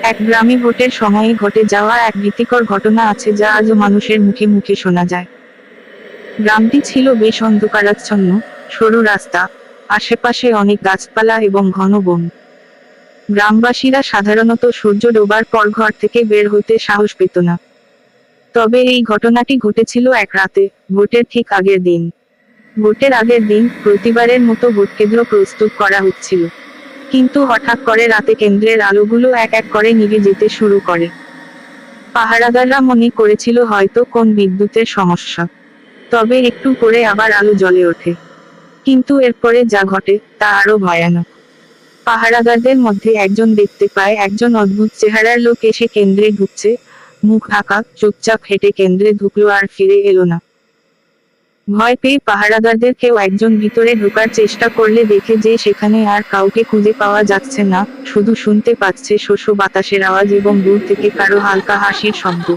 এক গ্রামে ভোটের সময়ে ঘটে যাওয়া এক ভীতিকর ঘটনা আছে যা আজও মানুষের মুখে মুখে শোনা যায়। গ্রামটি ছিল বেশ অন্ধকারাচ্ছন্ন, সরু রাস্তা, আশেপাশে অনেক গাছপালা এবং ঘন বন। গ্রামবাসীরা সাধারণত সূর্য ডোবার পর ঘর থেকে বের হতে সাহস পেত না। তবে এই ঘটনাটি ঘটেছিল এক রাতে, ভোটের ঠিক আগের দিন। ভোটের আগের দিন প্রতিবারের মতো ভোটকেন্দ্র প্রস্তুত করা হচ্ছিল। কিন্তু হঠাৎ করে রাতে কেন্দ্রের আলোগুলো এক এক করে নিভে যেতে শুরু করে। পাহারাদাররা মনে করেছিল হয়তো কোন বিদ্যুতের সমস্যা। তবে একটু পরে আবার আলো জ্বলে ওঠে। কিন্তু এরপরে যা ঘটে তা আরো ভয়ানক। পাহারাদারদের মধ্যে একজন দেখতে পায় একজন অদ্ভুত চেহারার লোক এসে কেন্দ্রে ঢুকছে, মুখ ঢাকা, চুপচাপ হেঁটে কেন্দ্রে ঢুকলো আর ফিরে এলো না। ভয় পেয়ে পাহারাদারদের কেউ একজন ভিতরে ঢোকার চেষ্টা করলে দেখে যে সেখানে আর কাউকে খুঁজে পাওয়া যাচ্ছে না, শুধু শুনতে পাচ্ছে শোষো বাতাসের আওয়াজ এবং দূর থেকে কারো হালকা হাসির শব্দ।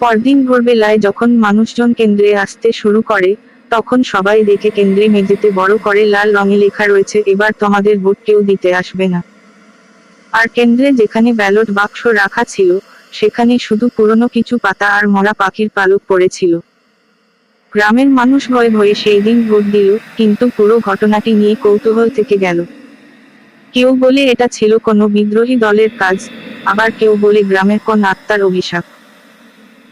পরদিন ভোরবেলায় যখন মানুষজন কেন্দ্রে আসতে শুরু করে, তখন সবাই দেখে কেন্দ্রে মেঝেতে বড় করে লাল রঙে লেখা রয়েছে, এবার তোমাদের ভোট কেউ দিতে আসবে না। আর কেন্দ্রে যেখানে ব্যালট বাক্স রাখা ছিল, সেখানে শুধু পুরনো কিছু পাতা আর মরা পাখির পালক পড়েছিল। গ্রামের মানুষ ভয়ে ভয়ে সেই দিন ভোট দিল, কিন্তু পুরো ঘটনাটি নিয়ে কৌতূহল থেকে গেল। কেউ বলে এটা ছিল কোনো বিদ্রোহী দলের কাজ, আবার কেউ বলে গ্রামের কোন আত্মার অভিশাপ।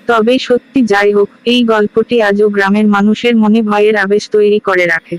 তবে সত্যি যাই হোক, এই গল্পটি আজও গ্রামের মানুষের মনে ভয়ের আবেশ তৈরি করে রাখে।